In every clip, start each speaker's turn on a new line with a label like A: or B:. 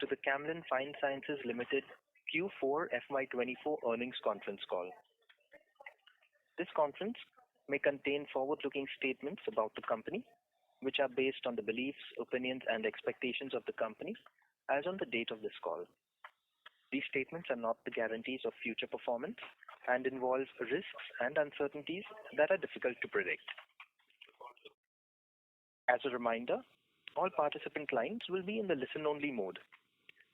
A: to the Camlin Fine Sciences Limited Q4FY24 earnings conference call. This conference may contain forward-looking statements about the company, which are based on the beliefs, opinions, and expectations of the company as on the date of this call. These statements are not the guarantees of future performance and involve risks and uncertainties that are difficult to predict. As a reminder, all participant lines will be in the listen-only mode.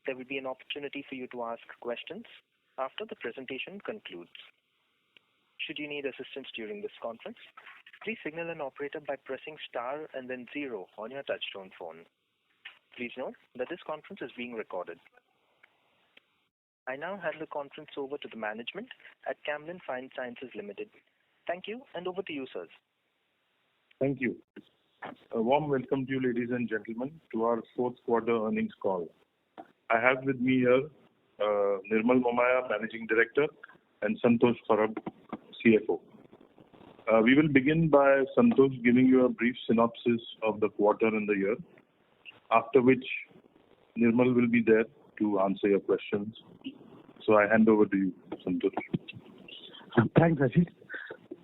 A: There will be an opportunity for you to ask questions after the presentation concludes. Should you need assistance during this conference, please signal an operator by pressing star and then 0 on your touchtone phone. Please note that this conference is being recorded. I now hand the conference over to the management at Camlin Fine Sciences Limited. Thank you, and over to you, sirs.
B: Thank you. A warm welcome to you, ladies and gentlemen, to our fourth quarter earnings call. I have with me here Nirmal Momaya, Managing Director, and Santosh Parab, CFO. We will begin by Santosh giving you a brief synopsis of the quarter and the year, after which Nirmal will be there to answer your questions. So I hand over to you, Santosh.
C: Thanks, Ashish.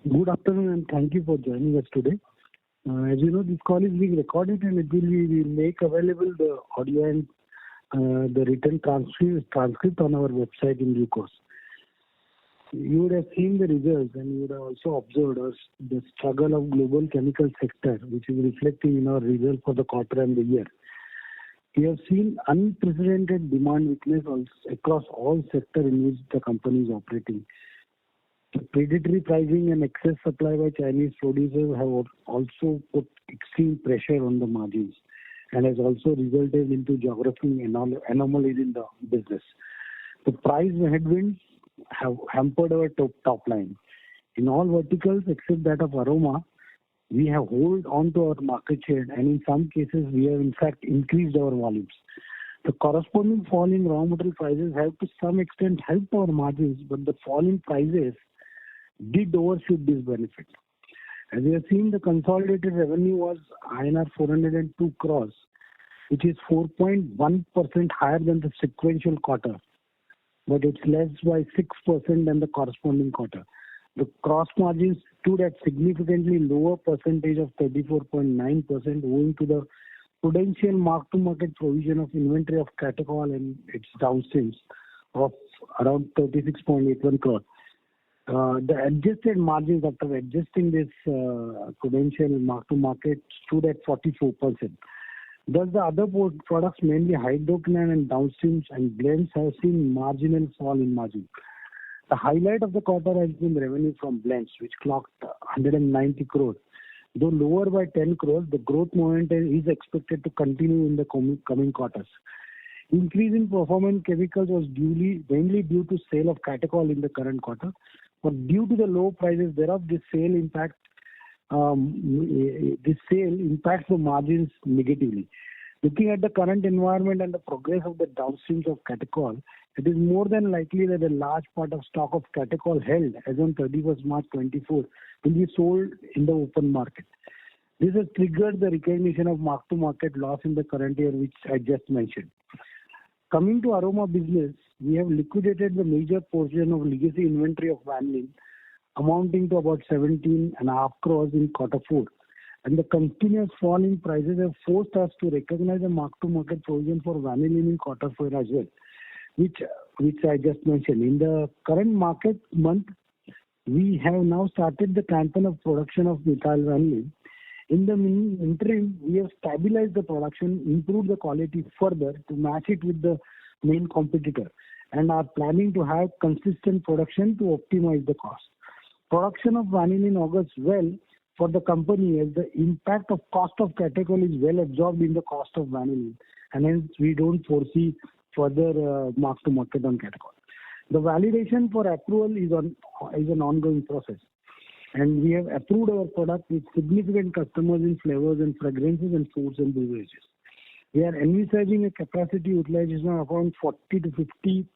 C: Good afternoon and thank you for joining us today. As you know, this call is being recorded and we make available the audio and the written transcript on our website in due course. You would have seen the results and you would have also observed the struggle of global chemical sector, which is reflecting in our results for the quarter and the year. We have seen unprecedented demand weakness across all sectors in which the company is operating. The predatory pricing and excess supply by Chinese producers have also put extreme pressure on the margins and has also resulted into geographic anomalies in the business. The price headwinds have hampered our top line. In all verticals except that of aroma, we have held on to our market share and in some cases we have in fact increased our volumes. The corresponding fall in raw material prices have to some extent helped our margins, but the fall in prices did overshoot this benefit. As we have seen, the consolidated revenue was INR 402 crores, which is 4.1% higher than the sequential quarter, but it's less by 6% than the corresponding quarter. The gross margins stood at significantly lower percentage of 34.9% owing to the prudential mark-to-market provision of inventory of catechol and its downstreams of around 36.81 crores. The adjusted margins after adjusting this prudential mark-to-market stood at 44%. Thus, the other products, mainly hydroquinone and downstreams and blends, have seen marginal fall in margin. The highlight of the quarter has been revenue from blends, which clocked 190 crores. Though lower by 10 crores, the growth momentum is expected to continue in the coming quarters. Increase in performance chemicals was mainly due to sale of catechol in the current quarter, but due to the low prices thereof, this sale impacts the margins negatively. Looking at the current environment and the progress of the downstreams of catechol, it is more than likely that a large part of stock of catechol held as on 31st March 2024 will be sold in the open market. This has triggered the recognition of mark-to-market loss in the current year, which I just mentioned. Coming to aroma business, we have liquidated the major portion of legacy inventory of vanillin, amounting to about 17.5 crores in quarter 4. And the continuous fall in prices have forced us to recognize a mark-to-market provision for vanillin in quarter 4 as well, which I just mentioned. In the current market month, we have now started the campaign of production of methyl vanillin. In the interim, we have stabilized the production, improved the quality further to match it with the main competitor, and are planning to have consistent production to optimize the cost. Production of vanillin augurs well for the company as the impact of cost of catechol is well absorbed in the cost of vanillin, and hence we don't foresee further mark-to-market on catechol. The validation for approval is an ongoing process, and we have approved our product with significant customers in flavors and fragrances and foods and beverages. We are envisaging a capacity utilization of around 40 to 50%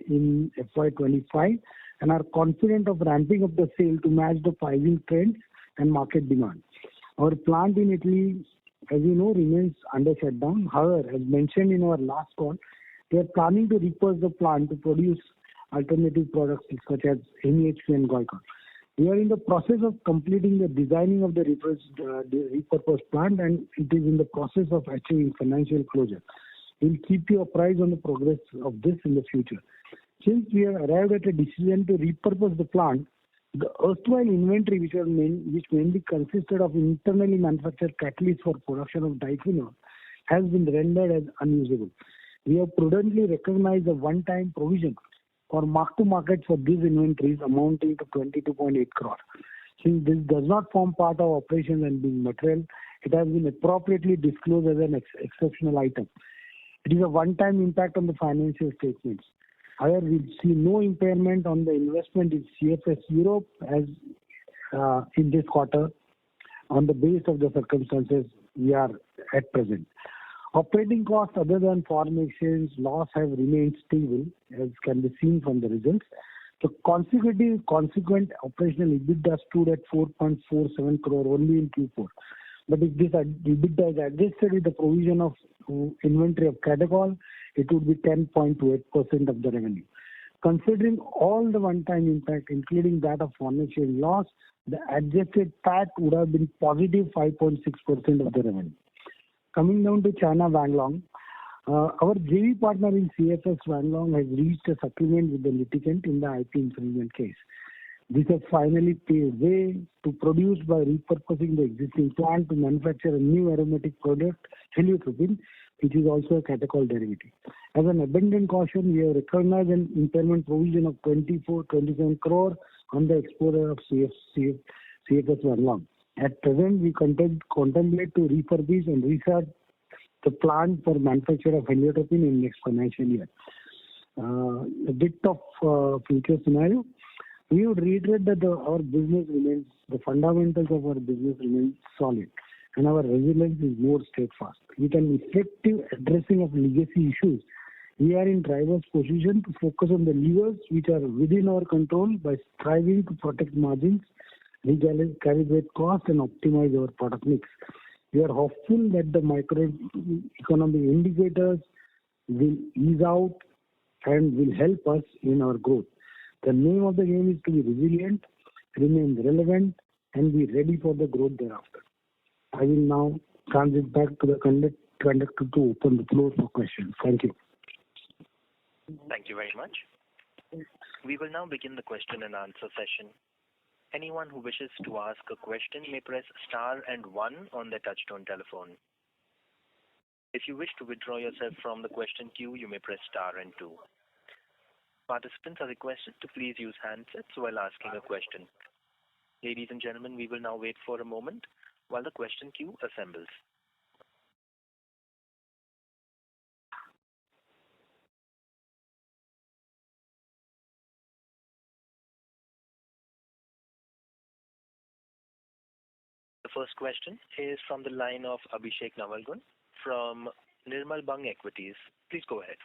C: in FY25 and are confident of ramping up the sale to match the pricing trends and market demand. Our plant in Italy as you know, remains under shutdown. However, as mentioned in our last call, we are planning to repurpose the plant to produce alternative products such as MEHP and Goica. We are in the process of completing the designing of the repurposed plant, and it is in the process of achieving financial closure. We'll keep you apprised on the progress of this in the future. Since we have arrived at a decision to repurpose the plant, the erstwhile inventory, which mainly consisted of internally manufactured catalysts for production of diphenol, has been rendered as unusable. We have prudently recognized a one-time provision for mark-to-market for these inventories amounting to 22.8 crore. Since this does not form part of operations and being material, it has been appropriately disclosed as an exceptional item. It is a one-time impact on the financial statements. However, we see no impairment on the investment in CFS Europe as in this quarter on the basis of the circumstances we are at present. Operating costs other than foreign exchange loss have remained stable, as can be seen from the results. The consequent operational EBITDA stood at 4.47 crore only in Q4. But if this EBITDA is adjusted with the provision of inventory of catechol, it would be 10.28% of the revenue. Considering all the one-time impact, including that of foreign exchange loss, the adjusted PAT would have been positive 5.6% of the revenue. Coming down to China Wanglong, our JV partner in CFS Wanglong has reached a settlement with the litigant in the IP infringement case. This has finally paved way to produce by repurposing the existing plant to manufacture a new aromatic product, heliotropin, which is also a catechol derivative. As an abundant caution, we have recognized an impairment provision of 27 crore on the exposure of CFS Wanglong. At present, we contemplate to refurbish and restart the plant for manufacture of heliotropin in next financial year. A bit of future scenario. We would reiterate that the fundamentals of our business remain solid, and our resilience is more steadfast. With an effective addressing of legacy issues, we are in driver's position to focus on the levers which are within our control by striving to protect margins, recalibrate costs, and optimize our product mix. We are hopeful that the microeconomic indicators will ease out and will help us in our growth. The name of the game is to be resilient, remain relevant, and be ready for the growth thereafter. I will now transit back to the conductor to open the floor for questions. Thank you.
A: Thank you very much. We will now begin the question and answer session. Anyone who wishes to ask a question may press star and 1 on their touchtone telephone. If you wish to withdraw yourself from the question queue, you may press star and 2. Participants are requested to please use handsets while asking a question. Ladies and gentlemen, we will now wait for a moment while the question queue assembles. The first question is from the line of Abhishek Navalgund from Nirmal Bang Equities. Please go ahead.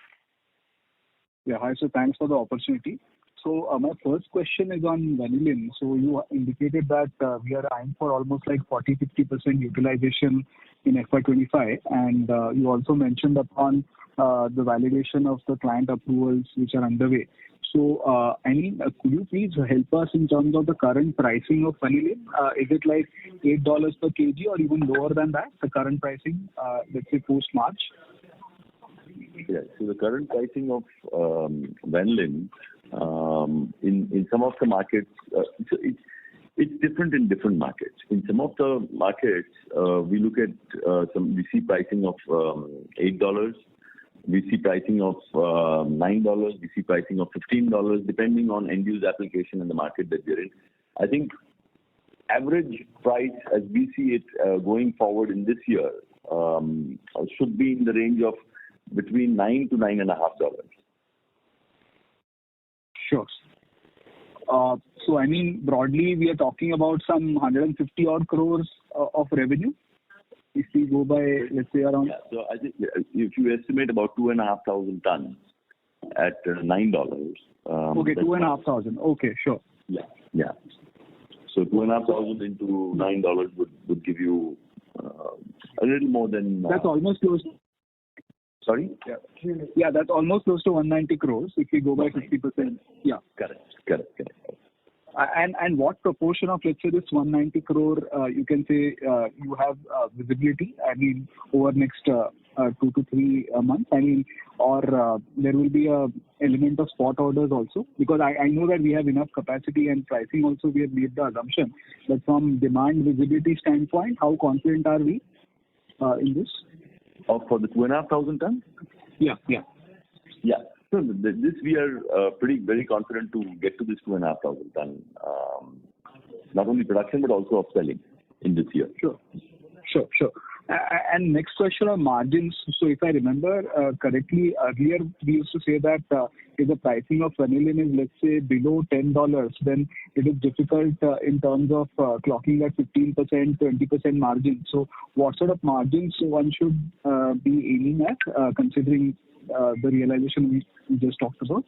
D: Yeah, hi, so thanks for the opportunity. So my first question is on vanillin. So you indicated that we are eyeing for almost like 40-50% utilization in FY25, and you also mentioned upon the validation of the client approvals which are underway. So, could you please help us in terms of the current pricing of vanillin? Is it like $8 per kg or even lower than that, the current pricing, let's say post-March?
E: Yeah, so the current pricing of vanillin in some of the markets, it's different in different markets. In some of the markets, we see pricing of $8. We see pricing of $9, we see pricing of $15, depending on end-use application in the market that we're in. I think average price, as we see it going forward in this year, should be in the range of between $9 to $9.5.
D: Sure. So, broadly, we are talking about some 150 odd crores of revenue. If we go by, let's say, around...
E: Yeah, so I think if you estimate about 2,500 tons at $9...
D: okay, 2,500. Okay, sure.
E: Yeah. So 2,500 into $9 would give you a little more than.
D: That's almost close.
E: Sorry?
D: Yeah, that's almost close to 190 crores if we go by 50%. Yeah.
E: Correct.
D: And what proportion of, let's say, this 190 crore, you can say you have visibility, I mean, over next 2 to 3 months, I mean, or there will be a element of spot orders also? Because I know that we have enough capacity and pricing also, we have made the assumption. But from demand visibility standpoint, how confident are we in this?
E: For the 2,500 tons?
D: Yeah.
E: So this we are very confident to get to this 2,500 ton, not only production but also of selling in this year.
D: Sure. And next question on margins. So if I remember correctly, earlier we used to say that if the pricing of vanillin is, let's say, below $10, then it is difficult in terms of clocking that 15%, 20% margin. So what sort of margins one should be aiming at, considering the realization we just talked about?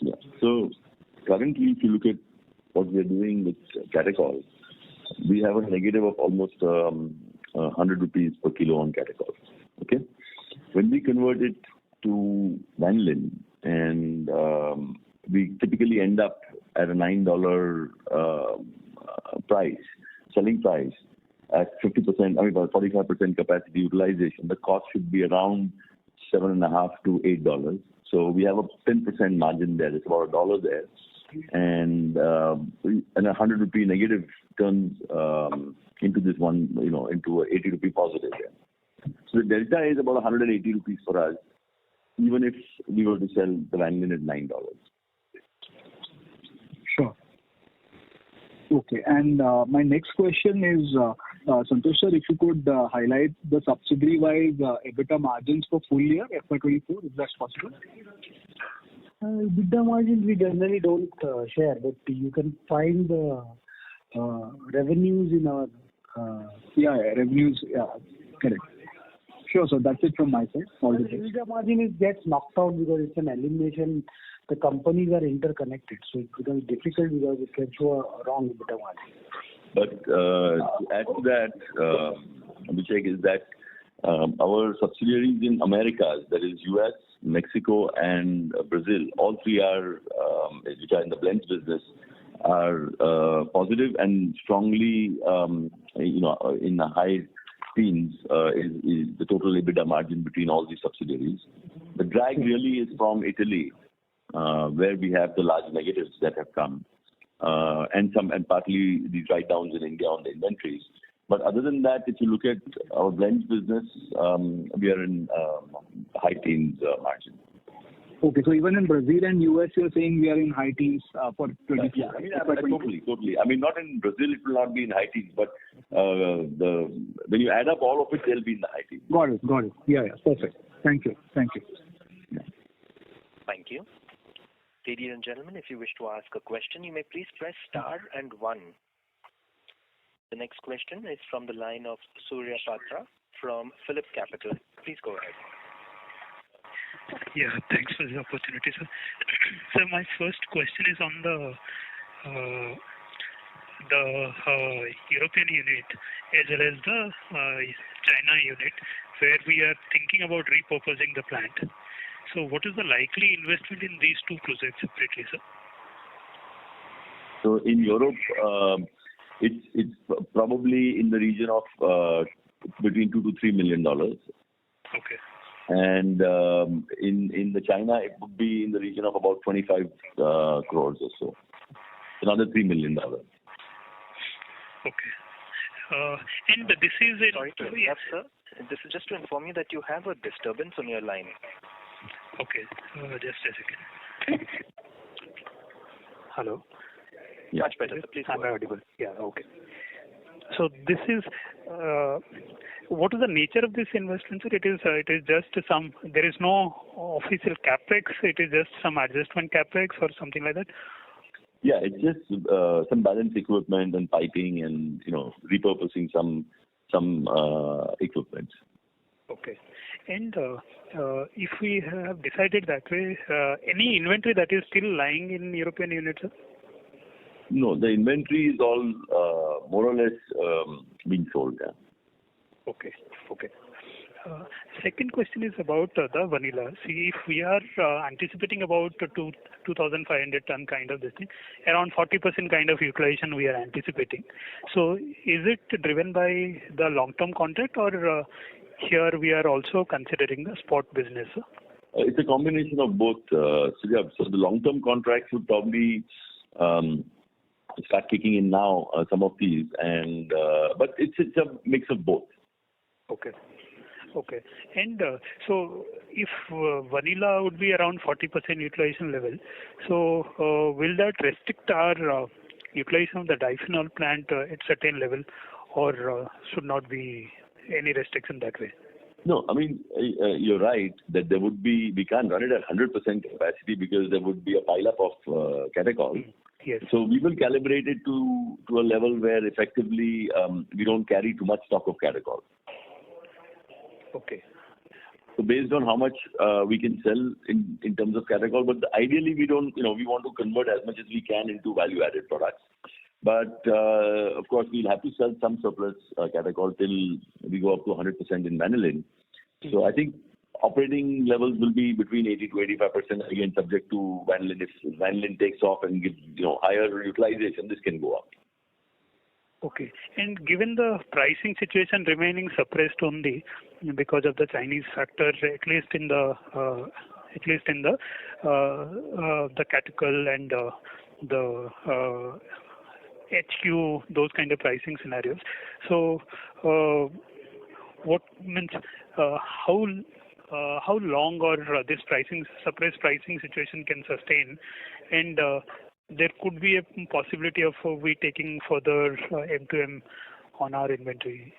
E: Yeah. So currently, if you look at what we are doing with catechol, we have a negative of almost 100 rupees per kilo on catechol. Okay. When we convert it to vanillin, and we typically end up at a $9 selling price at 50%, about 45% capacity utilization. The cost should be around $7.5 to $8. So we have a 10% margin there. It's about $1 there, and a 100 rupee negative turns into this one, into a 80 rupee positive there. So the delta is about 180 rupees for us, even if we were to sell the vanillin at $9.
D: Sure. Okay. And my next question is, Santosh sir, if you could highlight the subsidiary-wise EBITDA margins for full year FY24, if that's possible.
C: EBITDA margins we generally don't share, but you can find the revenues in our.
D: Revenues. Yeah, correct. Sure, so that's it from my side. All the best.
C: EBITDA margin gets knocked out because it's an elimination. The companies are interconnected, so it becomes difficult because it can show a wrong EBITDA margin.
E: But to add to that, Abhishek, is that our subsidiaries in Americas, that is US, Mexico, and Brazil, all three are, which are in the blends business, are positive and strongly, in the high teens is the total EBITDA margin between all these subsidiaries. The drag really is from Italy, where we have the large negatives that have come, and partly these write-downs in India on the inventories. But other than that, if you look at our blends business, we are in high teens margin.
D: Okay, so even in Brazil and US, you're saying we are in high teens for 24.
E: Yeah, totally. I mean, not in Brazil, it will not be in high teens, but when you add up all of it, they'll be in the high teens.
D: Got it. Yeah, perfect. Thank you.
E: Yeah.
A: Thank you. Ladies and gentlemen, if you wish to ask a question, you may please press star and 1. The next question is from the line of Surya Patra from Phillip Capital. Please go ahead.
F: Yeah, thanks for the opportunity, sir. So my first question is on the European unit as well as the China unit, where we are thinking about repurposing the plant. So what is the likely investment in these two projects separately, sir?
E: So in Europe, it's probably in the region of between $2 to $3 million.
F: Okay.
E: And in the China, it would be in the region of about 25 crores or so. Another $3 million.
F: Okay. And this is a...
A: Sorry to interrupt, sir. This is just to inform you that you have a disturbance on your line.
F: Okay. Just a second. Hello?
E: Yeah.
A: Much better. Please go
F: Am I
A: ahead.
F: audible? Yeah, okay. So this is... what is the nature of this investment, sir? It is just some... There is no official capex. It is just some adjustment capex or something like that?
E: Yeah, it's just some balance equipment and piping and, repurposing some equipment.
F: Okay. And if we have decided that way, any inventory that is still lying in European units, sir?
E: No, the inventory is all more or less being sold. Yeah.
F: Okay. Second question is about the vanilla. See, if we are anticipating about 2,500 ton kind of this thing, around 40% kind of utilization we are anticipating. So is it driven by the long-term contract, or here we are also considering the spot business?
E: It's a combination of both. So the long-term contracts would probably start kicking in now, some of these, and but it's a mix of both.
F: Okay. And so if vanilla would be around 40% utilization level, so will that restrict our utilization of the diphenol plant at certain level, or should not be any restriction that way?
E: No, I mean, you're right that there would be, we can't run it at 100% capacity because there would be a pile-up of catechol.
F: Yes.
E: So we will calibrate it to a level where effectively we don't carry too much stock of catechol.
F: Okay.
E: So based on how much we can sell in terms of catechol, but ideally we don't, we want to convert as much as we can into value-added products. But of course, we'll have to sell some surplus catechol till we go up to 100% in vanillin. So I think operating levels will be between 80 to 85%, again subject to vanillin. If vanillin takes off and gives higher utilization, this can go up.
F: Okay. And given the pricing situation remaining suppressed only because of the Chinese factor, at least in the catechol and the HQ, those kind of pricing scenarios. So, what means how long or this suppressed pricing situation can sustain, and there could be a possibility of we taking further M2M on our inventory.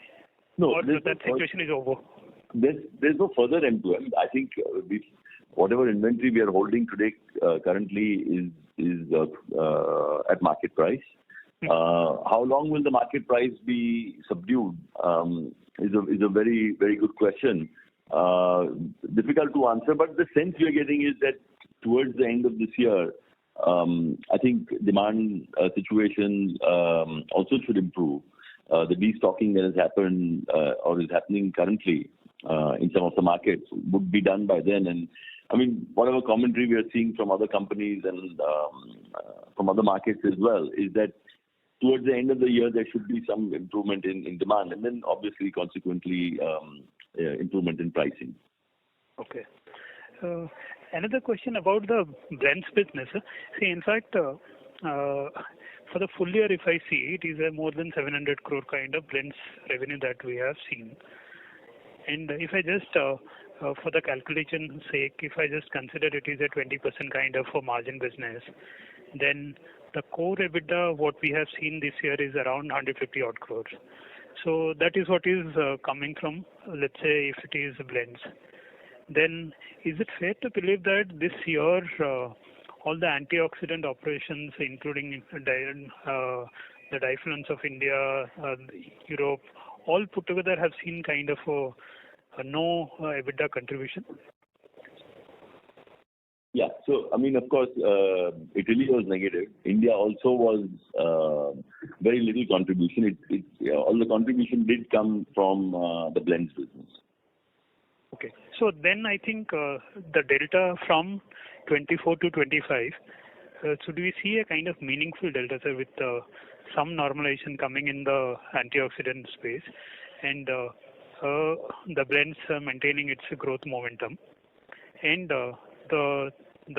E: No,
F: or that situation is over.
E: There's no further M2M. I think whatever inventory we are holding today currently is at market price. How long will the market price be subdued is a very, very good question. Difficult to answer, but the sense we are getting is that towards the end of this year, I think demand situation also should improve. The destocking that has happened or is happening currently in some of the markets would be done by then. And I mean, whatever commentary we are seeing from other companies and from other markets as well is that towards the end of the year, there should be some improvement in demand, and then obviously, consequently, improvement in pricing.
F: Okay. Another question about the blends business. See, in fact, for the full year, if I see, it is a more than 700 crore kind of blends revenue that we have seen. And if I just, for the calculation sake, if I just consider it is a 20% kind of a margin business, then the core EBITDA, what we have seen this year is around 150 odd crores. So that is what is coming from, let's say, if it is blends. Then is it fair to believe that this year all the antioxidant operations, including the diphenolans of India, Europe, all put together have seen kind of a no EBITDA contribution?
E: Yeah. So, I mean, of course, Italy was negative. India also was very little contribution. All the contribution did come from the blends business.
F: Okay. So then I think the delta from 24 to 25, so do we see a kind of meaningful delta, sir, with some normalization coming in the antioxidant space and the blends maintaining its growth momentum, and the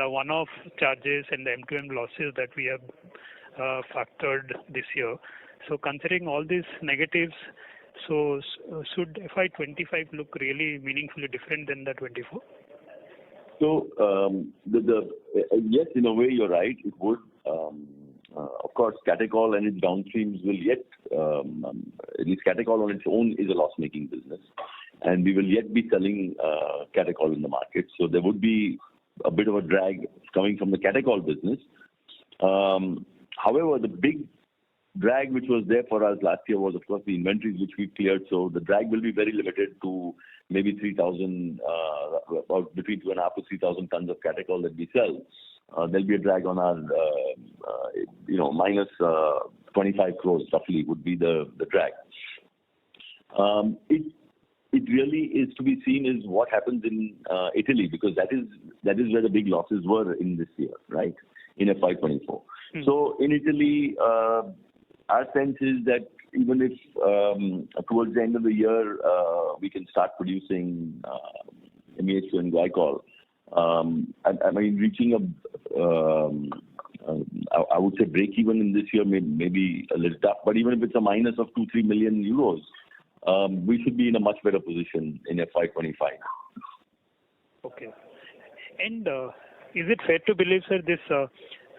F: one-off charges and the M2M losses that we have factored this year. So considering all these negatives, so should FY25 look really meaningfully different than the 24?
E: So yes, in a way you're right. It would. Of course, catechol and its downstreams will yet, at least catechol on its own is a loss-making business, and we will yet be selling catechol in the market. So there would be a bit of a drag coming from the catechol business. However, the big drag which was there for us last year was, of course, the inventories which we cleared. So the drag will be very limited to maybe 3,000, about between 2.5 to 3,000 tons of catechol that we sell. There'll be a drag on our, minus 25 crores roughly would be the drag. it really is to be seen is what happens in Italy, because that is where the big losses were in this year, right? In FY24. So in Italy, our sense is that even if towards the end of the year we can start producing MEHQ and glycol, I mean reaching I would say break even in this year may be a little tough, but even if it's a minus of 2-3 million euros, we should be in a much better position in FY25.
F: Okay. And is it fair to believe, sir, this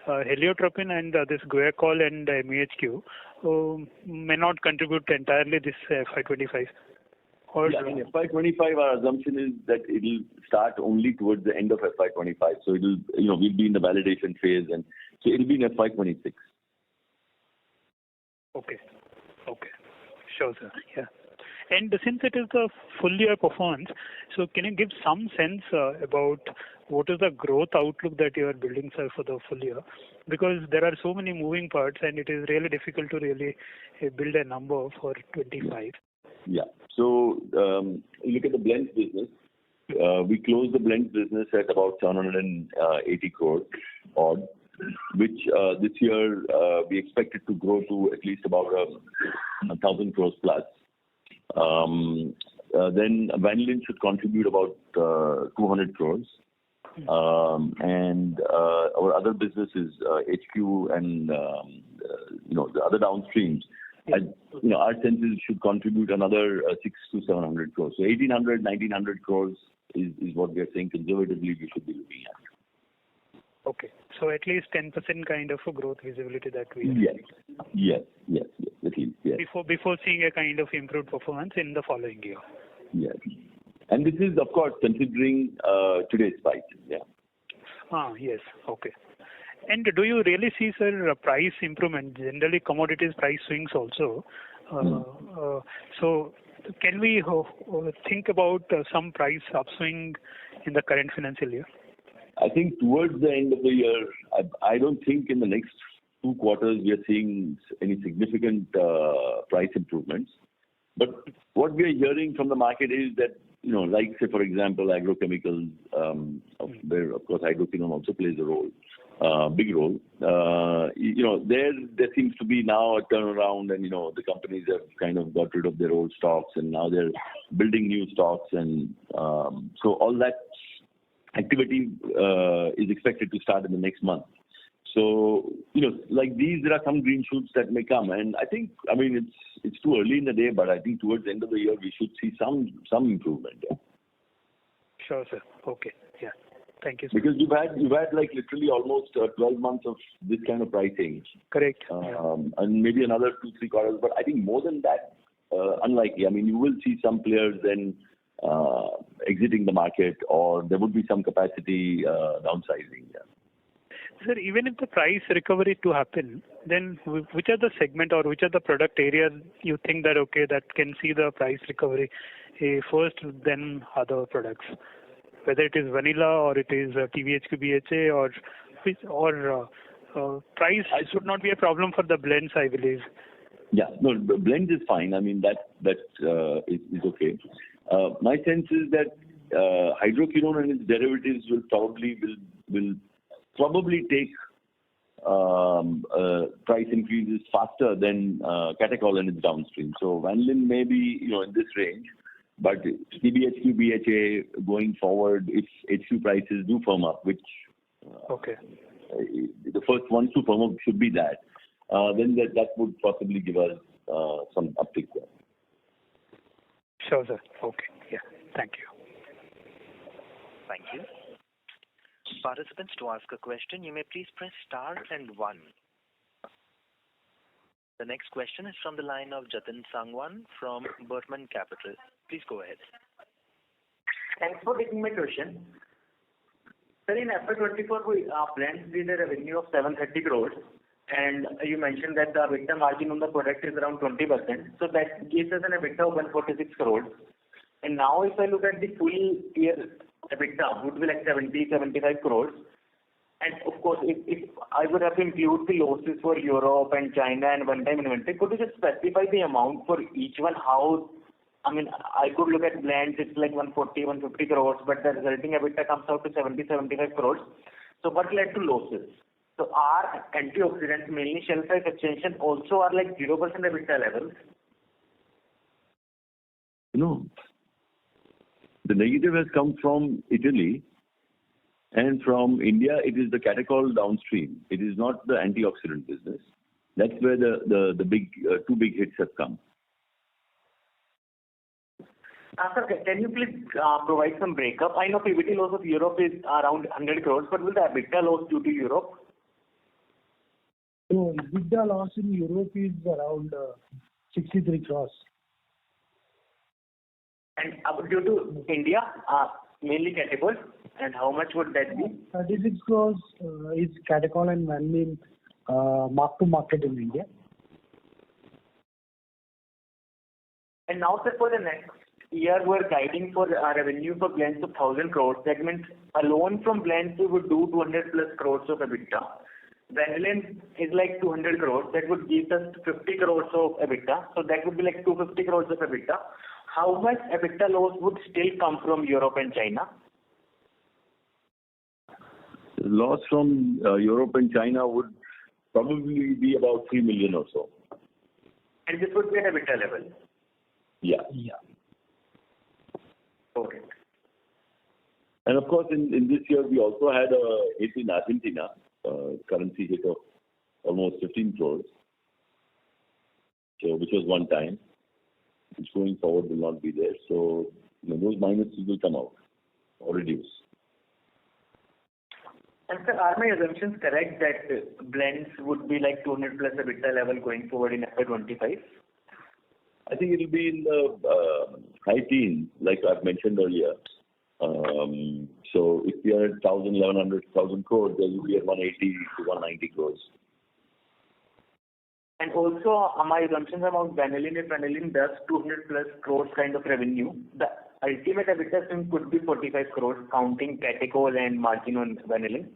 F: heliotropin and this guaiacol and MEHQ may not contribute entirely this FY25? Or
E: yeah, in FY25, our assumption is that it will start only towards the end of FY25. So it will, we'll be in the validation phase, and so it will be in FY26.
F: Okay. Sure, sir. Yeah. And since it is the full year performance, so can you give some sense about what is the growth outlook that you are building, sir, for the full year? Because there are so many moving parts, and it is really difficult to really build a number for 25.
E: Yeah. So you look at the blends business. We closed the blends business at about 780 crores odd, which this year we expect it to grow to at least about 1,000 crores plus. Then vanillin should contribute about 200 crores. And our other businesses, HQ and the other downstreams, our senses should contribute another 600 to 700 crores. So 1,800, 1,900 crores is what we are saying conservatively we should be looking at.
F: Okay. So at least 10% kind of a growth visibility that we have.
E: Yes, at least, yes.
F: Before seeing a kind of improved performance in the following year.
E: Yes. And this is, of course, considering today's price. Yeah.
F: Yes. Okay. And do you really see, sir, a price improvement? Generally, commodities price swings also. So can we think about some price upswing in the current financial year?
E: I think towards the end of the year, I don't think in the next 2 quarters we are seeing any significant price improvements. But what we are hearing from the market is that, like say for example, agrochemicals, where of course hydroquinone also plays a role, big role. There seems to be now a turnaround, and the companies have kind of got rid of their old stocks, and now they're building new stocks, and so all that activity is expected to start in the next month. So, like these, there are some green shoots that may come. And I think, it's too early in the day, but I think towards the end of the year, we should see some improvement. Yeah.
F: Sure, sir. Okay. Yeah. Thank you, sir.
E: Because you've had like literally almost 12 months of this kind of pricing.
F: Correct.
E: And maybe another 2-3 quarters. But I think more than that, unlikely. You will see some players then exiting the market, or there would be some capacity downsizing. Yeah.
F: Sir, even if the price recovery to happen, then which are the segment or which are the product areas you think that that can see the price recovery first, then other products, whether it is vanilla or it is TBHQ, BHA, or price should not be a problem for the blends, I believe.
E: Yeah, no, the blend is fine. That is okay. My sense is that hydroquinone and its derivatives will probably take price increases faster than catechol and its downstream. So vanillin may be in this range, but TBHQ, BHA going forward, if HQ prices do firm up, which the first ones to firm up should be that, then that would possibly give us some uptick there.
F: Sure, sir. Okay. Yeah. Thank you.
A: Thank you. Participants, to ask a question, you may please press star and 1. The next question is from the line of Jatin Sangwan from Bertman Capital. Please go ahead.
G: Thanks for taking my question. Sir, in FY24, we blends did a revenue of 730 crores, and you mentioned that the EBITDA margin on the product is around 20%. So that gives us an EBITDA of 146 crores. And now if I look at the full year EBITDA, would be like 70-75 crores. And of course, if I would have to include the losses for Europe and China and one-time inventory, could you just specify the amount for each one, how I mean, I could look at blends, it's like 140, 150 crores, but the resulting EBITDA comes out to 70, 75 crores. So what led to losses? So our antioxidants, mainly shelf life extension, also are like 0% EBITDA levels.
E: No. The negative has come from Italy, and from India, it is the catechol downstream. It is not the antioxidant business. That's where the big two big hits have come.
G: Sir, can you please provide some breakup? I know PBT loss of Europe is around 100 crores, but will the EBITDA loss due to Europe?
C: So EBITDA loss in Europe is around 63 crores.
G: And due to India, mainly catechol, and how much would that be?
C: 36 crores is catechol and vanillin mark to market in India.
G: And now, sir, for the next year, we're guiding for revenue for blends of 1,000 crores. That means alone from blends, we would do 200 plus crores of EBITDA. Vanillin is like 200 crores. That would give us 50 crores of EBITDA. So that would be like 250 crores of EBITDA. How much EBITDA loss would still come from Europe and China?
E: The loss from Europe and China would probably be about 3 million or so.
G: And this would be at EBITDA level?
E: Yeah.
G: Okay.
E: And of course, in this year, we also had a hit in Argentina, currency hit of almost 15 crores, so which was one time, which going forward will not be there. So those minuses will come out or reduce.
G: And sir, are my assumptions correct that blends would be like 200 plus EBITDA level going forward in FY25?
E: I think it will be in the high teens, like I've mentioned earlier. So if we are at 1,000, 1,100, 1,000 crores, there will be at 180 to 190 crores.
G: And also, my assumptions about vanillin, if vanillin does 200 plus crores kind of revenue, the ultimate EBITDA stream could be 45 crores, counting catechol and margin on vanillin.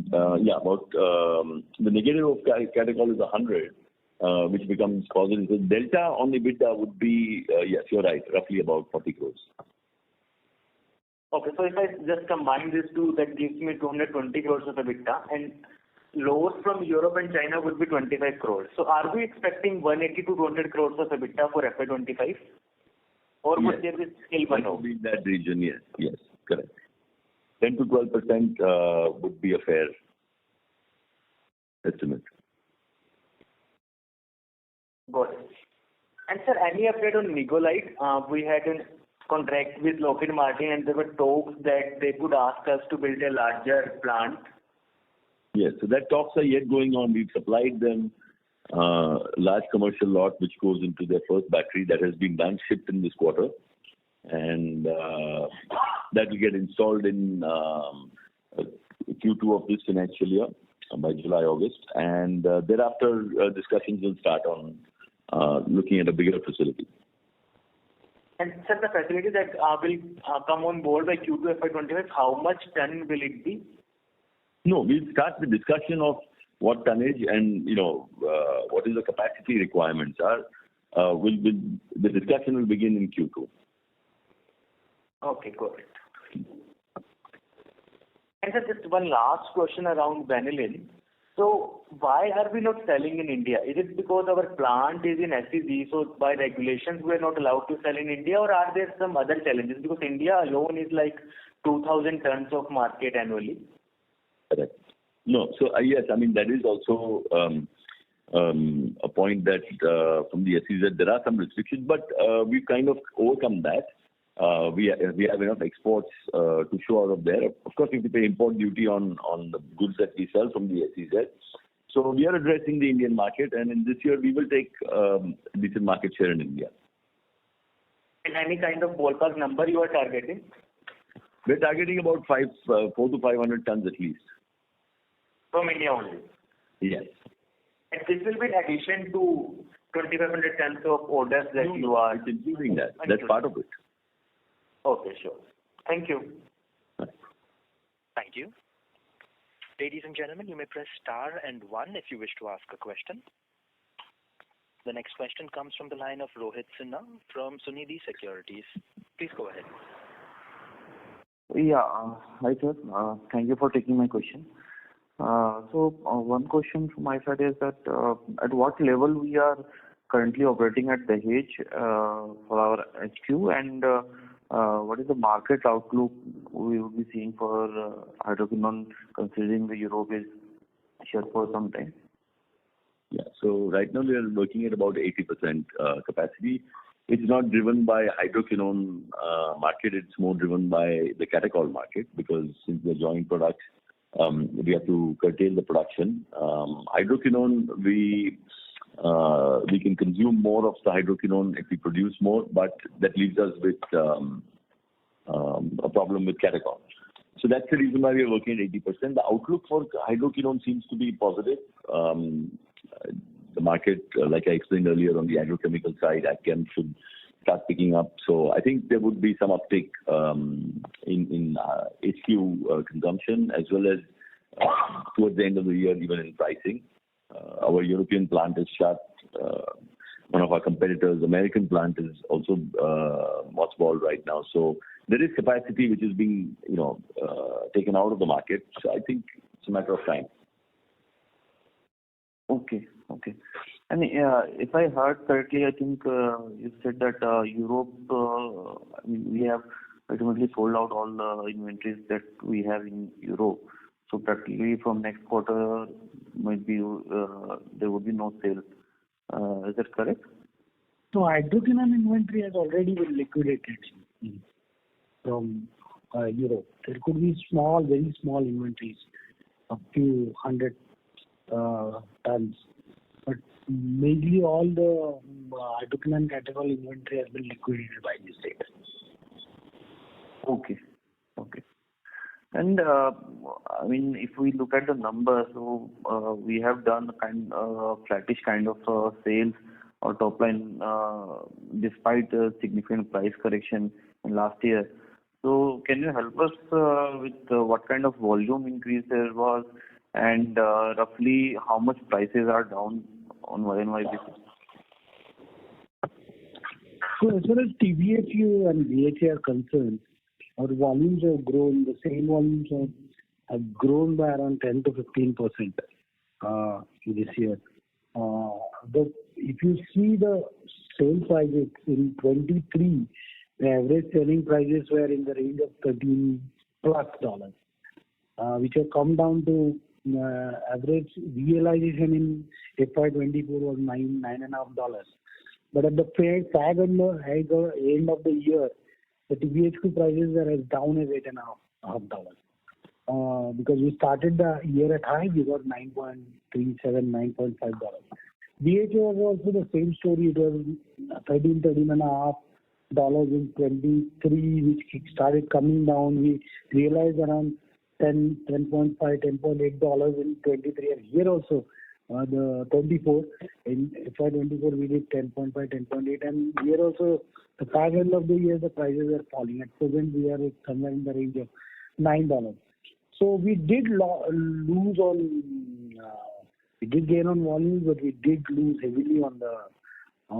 E: About the negative of catechol is 100, which becomes positive. So delta on the EBITDA would be, yes, you're right, roughly about 40 crores.
G: Okay, so if I just combine these two, that gives me 220 crores of EBITDA, and loss from Europe and China would be 25 crores. So are we expecting 180 to 200 crores of EBITDA for FY25? Or would there be still one
E: would be in that region, yes, correct. 10 to 12% would be a fair estimate.
G: Got it. And sir, any update on Migolite? We had a contract with Lockheed Martin, and there were talks that they could ask us to build a larger plant.
E: Yes, so that talks are yet going on. We've supplied them large commercial lot which goes into their first battery that has been done, shipped in this quarter, and that will get installed in Q2 of this financial year by July, August, and thereafter discussions will start on looking at a bigger facility.
G: And sir, the facility that will come on board by Q4FY24, how much ton will it be?
E: No, we'll start the discussion of what tonnage and what is the capacity requirements are. The discussion will begin in Q2.
G: Okay, got it. And sir, just one last question around vanillin. So why are we not selling in India? Is it because our plant is in SEZ, so by regulations we are not allowed to sell in India, or are there some other challenges? Because India alone is like 2,000 tons of market annually.
E: Correct. No, so yes, I mean that is also a point that from the SEZ there are some restrictions, but we've kind of overcome that. We have enough exports to show out of there. Of course, we have to pay import duty on the goods that we sell from the SEZ. So we are addressing the Indian market, and in this year we will take decent market share in India.
G: And any kind of ballpark number you are targeting?
E: We're targeting about 4 to 500 tons at least.
G: From India only?
E: Yes.
G: And this will be in addition to 2,500 tons of orders that you are...
E: It's including that. That's part of it.
G: Okay, sure. Thank you.
A: Thank you. Ladies and gentlemen, you may press star and 1 if you wish to ask a question. The next question comes from the line of Rohit Sinha from Sunidhi Securities. Please go ahead.
H: Yeah. Hi, sir. Thank you for taking my question. One question from my side is that at what level we are currently operating at Dahej for our HQ, and what is the market outlook we will be seeing for hydroquinone, considering the Europe is shut for some time?
E: Yeah. So right now we are working at about 80% capacity. It's not driven by hydroquinone market. It's more driven by the catechol market, because since they're joint products, we have to curtail the production. Hydroquinone, we can consume more of the hydroquinone if we produce more, but that leaves us with a problem with catechol. So that's the reason why we are working at 80%. The outlook for hydroquinone seems to be positive. The market, like I explained earlier on the agrochemical side, AgChem should start picking up. So I think there would be some uptick in HQ consumption, as well as towards the end of the year, even in pricing. Our European plant is shut. One of our competitors, American plant, is also mothballed right now. So there is capacity which is being, taken out of the market. So I think it's a matter of time.
H: Okay. And if I heard correctly, I think you said that Europe, we have ultimately sold out all the inventories that we have in Europe. So practically from next quarter, might be there would be no sales. Is that correct?
C: So hydroquinone inventory has already been liquidated from Europe. There could be very small inventories, a few hundred tons. But mainly all the hydroquinone catechol inventory has been liquidated by the state.
H: Okay. And if we look at the numbers, so we have done flattish kind of sales or top line despite a significant price correction in last year. So can you help us with what kind of volume increase there was, and roughly how much prices are down on Y&Y basis?
C: So as far as TBHQ and BHA are concerned, our volumes have grown. The same volumes have grown by around 10 to 15% this year. If you see the sale prices in 23, the average selling prices were in the range of $13+, which have come down to average realization in FY24 was $9.5. But at the fag end of the year, the TBHQ prices are as down as $8.5. Because we started the year at high, we got $9.37, $9.5. BHA was also the same story. It was $13.5 in 23, which started coming down. We realized around $10.5, $10.8 in 23, and here also the 24 in FY24 we did 10.5, 10.8, and here also the fag end of the year the prices are falling. At present we are somewhere in the range of $9. So we did lose on. We did gain on volume, but we did lose heavily on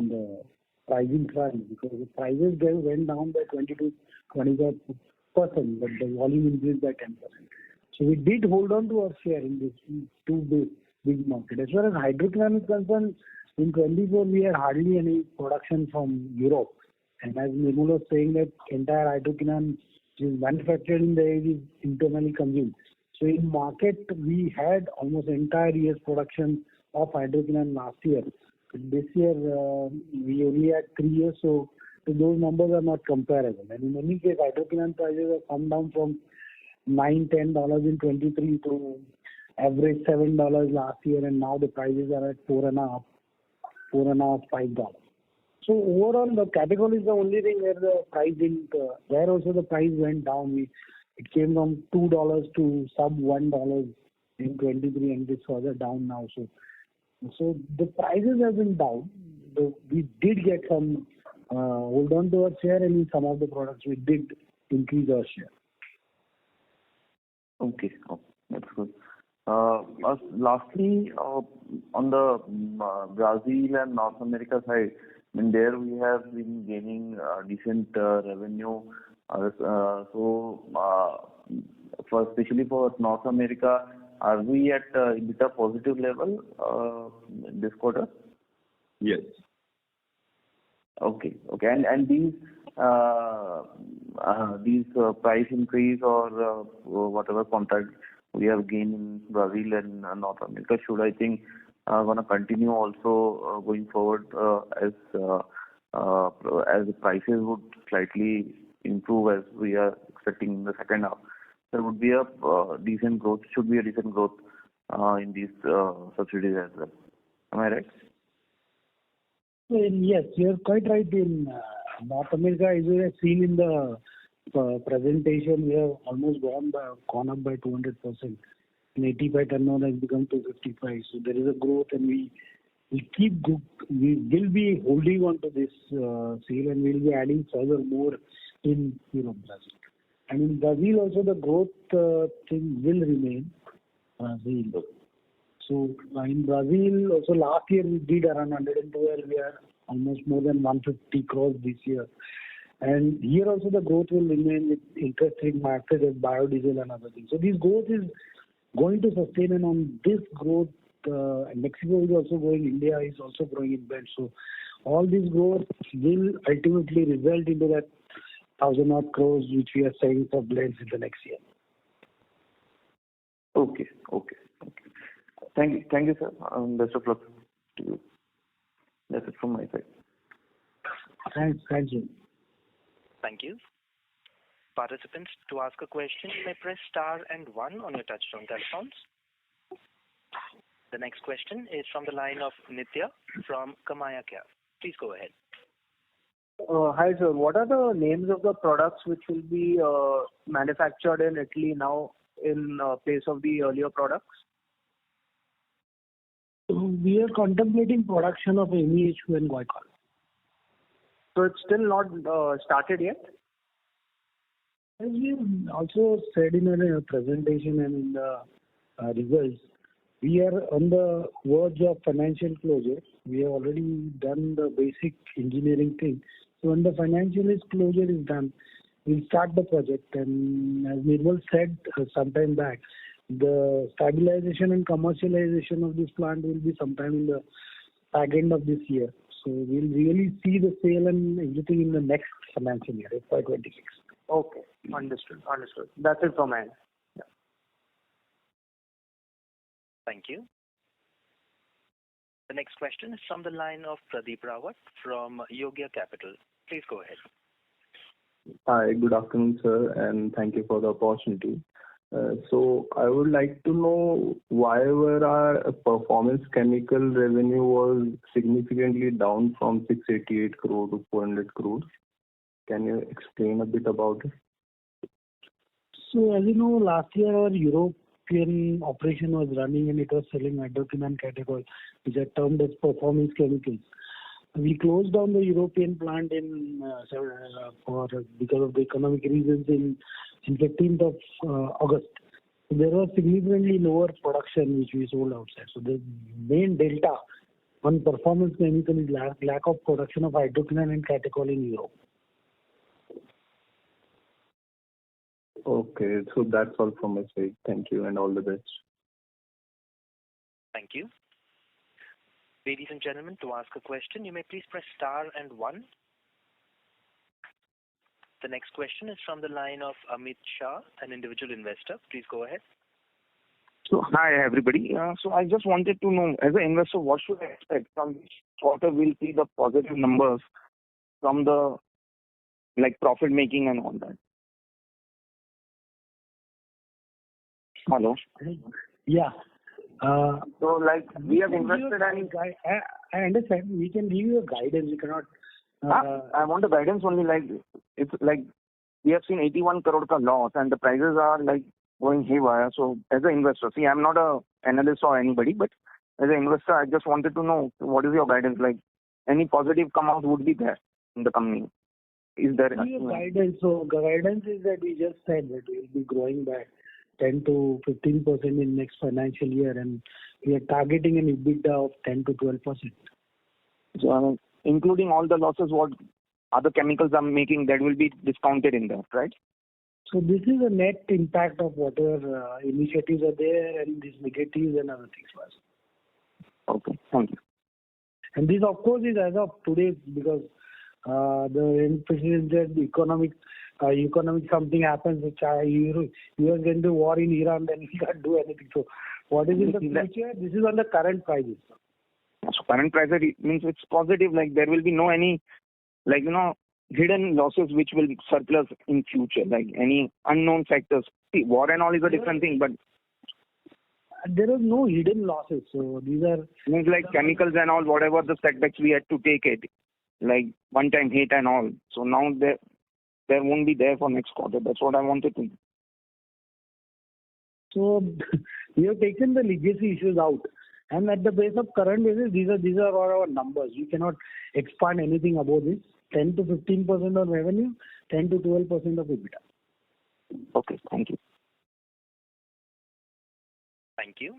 C: the pricing front, because the prices went down by 20 to 25%, but the volume increased by 10%. So we did hold on to our share in this two big market. As far as hydroquinone is concerned, in 24 we had hardly any production from Europe, and as Nirmal was saying, that entire hydroquinone is manufactured in the area is internally consumed. So in market we had almost entire year's production of hydroquinone last year. This year we only had 3 years, so those numbers are not comparable. And in any case, hydroquinone prices have come down from $9-10 in 23 to average $7 last year, and now the prices are at $4.5, $5. So overall, the catechol is the only thing where the price didn't. There also the price went down. It came from $2 to sub $1 in 23, and it's further down now. So the prices have been down. We did get some hold on to our share, and in some of the products we did increase our share.
H: Okay, that's good. Lastly, on the Brazil and North America side, I mean, there we have been gaining decent revenue. Especially for North America, are we at EBITDA positive level this quarter?
E: Yes.
H: Okay. And these price increase or whatever contract we have gained in Brazil and North America should, I think, gonna continue also going forward as the prices would slightly improve as we are expecting in the second half. There would be a decent growth, should be a decent growth in these subsidies as well. Am I right?
C: Yes, you're quite right. In North America, as we have seen in the presentation, we have almost gone up by 200%. In 85 turnover has become 255. So there is a growth, and we will be holding on to this sale, and we'll be adding further more in Brazil. And in Brazil also the growth thing will remain. Brazil. So in Brazil also last year we did around 112. We are almost more than 150 crores this year. And here also the growth will remain with interest rate market as biodiesel and other things. So this growth is going to sustain, and on this growth, Mexico is also growing, India is also growing in blend. So all this growth will ultimately result into that 1,000 odd crores which we are saying for blends in the next year.
H: Okay. Thank you, sir. Best of luck to you. That's it from my side.
C: Thank you.
A: Thank you. Participants, to ask a question, you may press star and 1 on your touchtone telephones. The next question is from the line of Nitya from Kamaya Care. Please go ahead.
I: Hi, sir. What are the names of the products which will be manufactured in Italy now in place of the earlier products?
C: We are contemplating production of MEHQ and glycol.
I: So it's still not started yet?
C: As we also said in our presentation and in the results, we are on the verge of financial closure. We have already done the basic engineering thing. So when the financial closure is done, we'll start the project. And as Nirmal said some time back, the stabilization and commercialization of this plant will be sometime in the back end of this year. So we'll really see the sale and everything in the next financial year, FY26.
I: Okay, understood. That's it from my end. Yeah.
A: Thank you. The next question is from the line of Pradeep Rawat from Yogya Capital. Please go ahead.
J: Hi, good afternoon, sir, and thank you for the opportunity. So I would like to know why were our performance chemical revenue was significantly down from 688 crore to 400 crores. Can you explain a bit about it?
C: So as you know, last year our European operation was running and it was selling hydroquinone catechol, which are termed as performance chemicals. We closed down the European plant because of the economic reasons in 15th of August. So there was significantly lower production which we sold outside. So the main delta on performance chemical is lack of production of hydroquinone and catechol in Europe.
J: Okay, so that's all from my side. Thank you and all the best.
A: Thank you. Ladies and gentlemen, to ask a question, you may please press star and 1. The next question is from the line of Amit Shah, an individual investor. Please go ahead.
K: So, hi everybody. So I just wanted to know, as an investor, what should I expect from this quarter? We'll see the positive numbers from the profit making and all that. Hello.
C: Yeah.
K: So we have invested and
C: I understand. We can give you a guidance. We cannot.
K: I want the guidance only. It's we have seen 81 crore ka loss and the prices are going haywire. So as an investor, see, I'm not an analyst or anybody, but as an investor, I just wanted to know what is your guidance. Any positive come out would be there in the company. Is there
C: guidance? So guidance is that we just said that we will be growing by 10 to 15% in next financial year, and we are targeting an EBITDA of 10 to 12%.
K: So, including all the losses, what other chemicals I'm making, that will be discounted in that, right?
C: So this is a net impact of whatever initiatives are there and these negatives and other things for us.
K: Okay, thank you.
C: And this, of course, is as of today, because the unprecedented economic something happens, which US going to war in Iran, then we can't do anything. So what is in the future? This is on the current prices.
K: So current price means it's positive, like there will be no any, like, hidden losses which will surplus in future, like any unknown factors. See, war and all is a different thing, but
C: there is no hidden losses. So these are
K: means like chemicals and all, whatever the setbacks we had to take it, like one time hit and all. So now there won't be there for next quarter. That's what I wanted to.
C: So we have taken the legacy issues out, and at the base of current basis, these are all our numbers. We cannot expand anything above this. 10 to 15% of revenue, 10 to 12% of EBITDA.
K: Okay, thank you.
A: Thank you.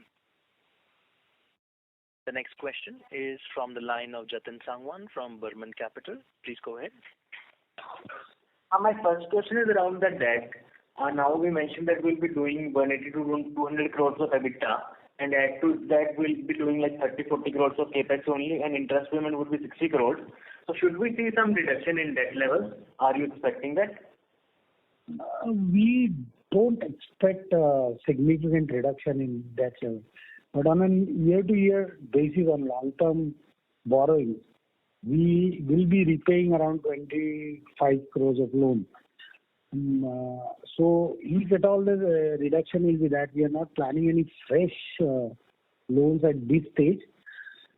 A: The next question is from the line of Jatin Sangwan from Burman Capital. Please go ahead.
G: My first question is around the debt. Now we mentioned that we'll be doing 180 to 200 crores of EBITDA, and add to that we'll be doing like 30-40 crores of capex only, and interest payment would be 60 crores. So should we see some reduction in debt levels? Are you expecting that?
C: We don't expect a significant reduction in debt level. But on a year-to-year basis on long-term borrowing, we will be repaying around 25 crores of loan. So if at all the reduction will be that, we are not planning any fresh loans at this stage.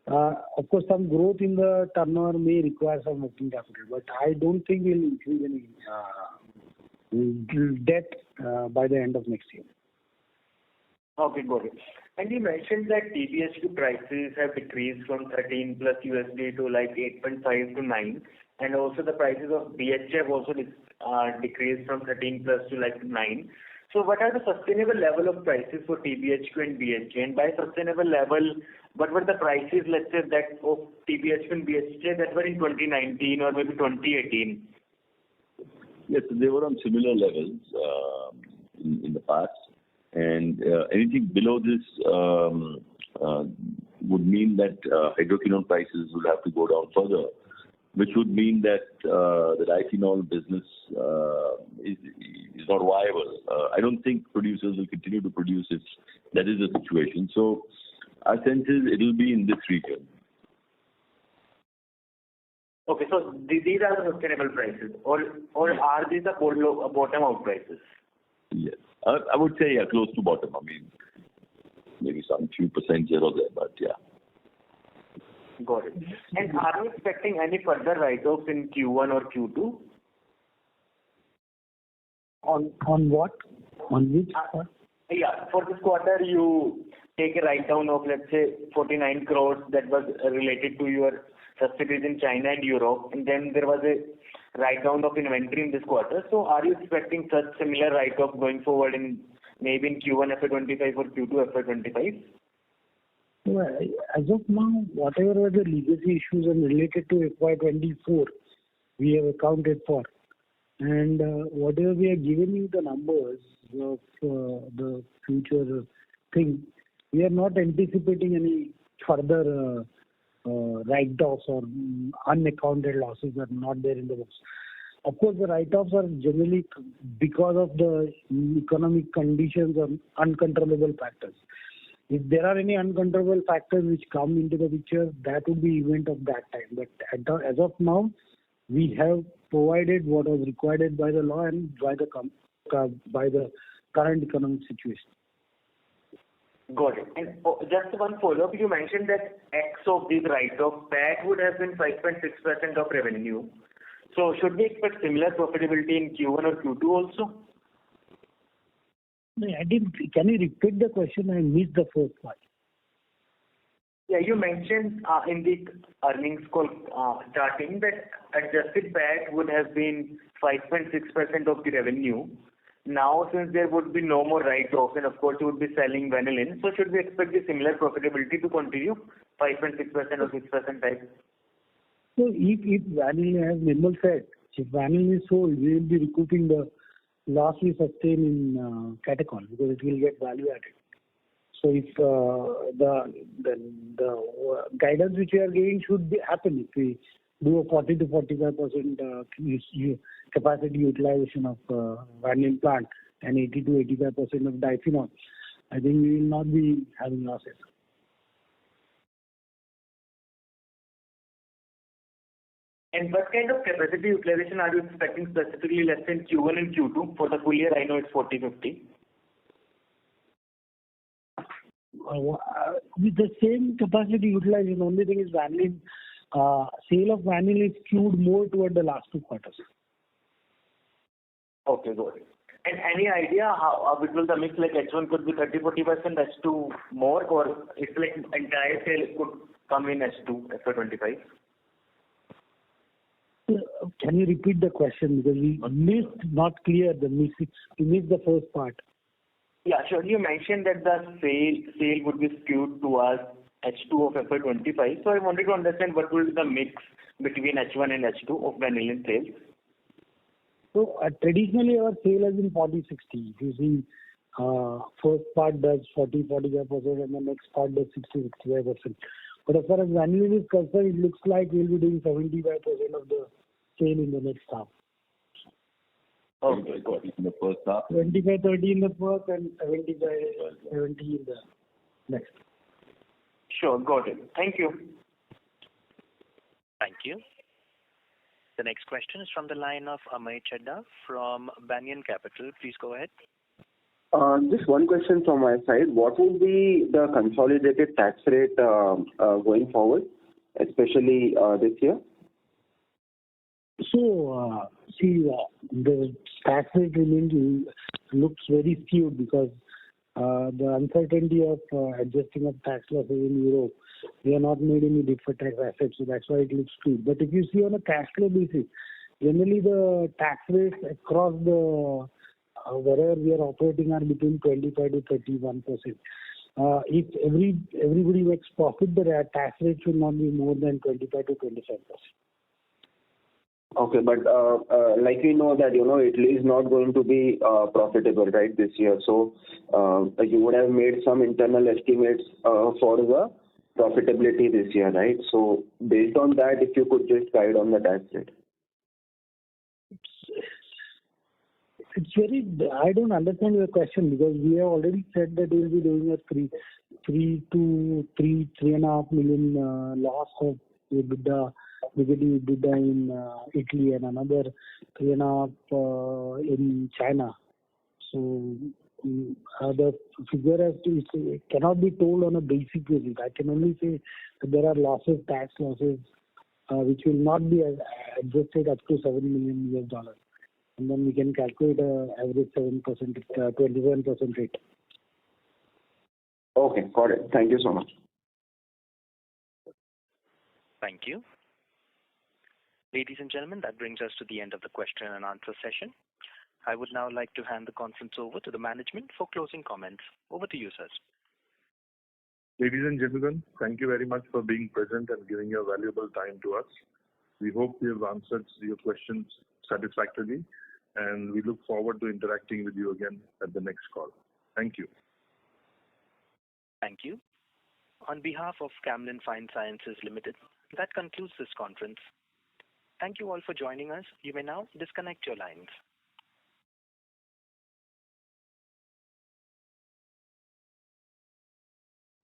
C: Of course, some growth in the turnover may require some working capital, but I don't think we'll increase any debt by the end of next year.
G: Okay, got it. And you mentioned that TBHQ prices have decreased from 13 plus USD to like 8.5 to 9, and also the prices of BHA have also decreased from 13 plus to like 9. So what are the sustainable level of prices for TBHQ and BHA? And by sustainable level, what were the prices, let's say, that of TBHQ and BHA that were in 2019 or maybe 2018?
E: Yes, they were on similar levels in the past. And anything below this would mean that hydroquinone prices will have to go down further, which would mean that the diphenol business is not viable. I don't think producers will continue to produce if that is the situation. So our sense is it will be in this region.
G: Okay, so these are the sustainable prices, or are these the bottom out prices?
E: Yes, I would say close to bottom. I mean, maybe some few percent here or there, but yeah.
G: Got it. And are you expecting any further write-offs in Q1 or Q2?
C: On what? On which part?
G: Yeah, for this quarter you take a write-down of, let's say, 49 crores that was related to your subsidiaries in China and Europe, and then there was a write-down of inventory in this quarter. So are you expecting such similar write-off going forward in maybe in Q1 FY25 or Q2 FY25?
C: Well, as of now, whatever were the legacy issues and related to FY24, we have accounted for. And whatever we are giving you the numbers of the future thing, we are not anticipating any further write-offs or unaccounted losses are not there in the books. Of course, the write-offs are generally because of the economic conditions or uncontrollable factors. If there are any uncontrollable factors which come into the picture, that would be event of that time. But as of now, we have provided what was required by the law and by the current economic situation.
G: Got it. And just one follow-up, you mentioned that X of these write-off, PAT would have been 5.6% of revenue. So should we expect similar profitability in Q1 or Q2 also?
C: No, I didn't. Can you repeat the question? I missed the first part.
G: Yeah, you mentioned in the earnings call starting that adjusted PAT would have been 5.6% of the revenue. Now, since there would be no more write-offs, and of course you would be selling vanillin, so should we expect the similar profitability to continue, 5.6% or 6% type?
C: So if vanillin, as Nirmal said, if vanillin is sold, we will be recouping the loss we sustain in catechol because it will get value added. So if the guidance which we are giving should happen if we do a 40 to 45% capacity utilization of vanillin plant and 80 to 85% of diphenol, I think we will not be having losses.
G: And what kind of capacity utilization are you expecting specifically, let's say in Q1 and Q2? For the full year, I know it's 40-50.
C: With the same capacity utilization, only thing is vanillin, sale of vanillin is skewed more toward the last 2 quarters.
G: Okay, got it. And any idea how which will the mix, like H1 could be 30-40%, H2 more, or it's like entire sale could come in H2, FY25?
C: Can you repeat the question because we missed not clear the mix. We missed the first part.
G: Yeah, sure. You mentioned that the sale would be skewed towards H2 of FY25. So I wanted to understand what will be the mix between H1 and H2 of vanillin sales.
C: So traditionally our sale has been 40-60. If you see, first part does 40-45% and the next part does 60-65%. But as far as vanillin is concerned, it looks like we'll be doing 75% of the sale in the next half.
E: Okay, got it. In the first half.
C: 25-30 in the first and 75-70 in the next.
G: Sure, got it. Thank you.
A: Thank you. The next question is from the line of Amay Chadda from Banyan Capital. Please go ahead.
L: Just one question from my side. What will be the consolidated tax rate going forward, especially this year?
C: So, the tax rate looks very skewed because the uncertainty of adjusting of tax losses in Europe, we are not made any deferred tax assets, so that's why it looks skewed. But if you see on a cash flow basis, generally the tax rates across the wherever we are operating are between 25 to 31%. If everybody makes profit, the tax rate should not be more than 25 to 25%.
L: Okay, but like we know that Italy is not going to be profitable right this year, so you would have made some internal estimates for the profitability this year, right? So based on that, if you could just guide on the tax rate.
C: It's very. I don't understand your question because we have already said that we will be doing a 3.5 million loss of EBITDA, negative EBITDA in Italy and another 3.5 in China. So the figure cannot be told on a basic basis. I can only say that there are losses, tax losses, which will not be adjusted up to $7 million. And then we can calculate average 7%, 27% rate.
L: Okay, got it. Thank you so much.
A: Thank you. Ladies and gentlemen, that brings us to the end of the question and answer session. I would now like to hand the conference over to the management for closing comments. Over to you, sirs.
B: Ladies and gentlemen, thank you very much for being present and giving your valuable time to us. We hope we have answered your questions satisfactorily, and we look forward to interacting with you again at the next call. Thank you.
A: Thank you. On behalf of Camlin Fine Sciences Limited, that concludes this conference. Thank you all for joining us. You may now disconnect your lines.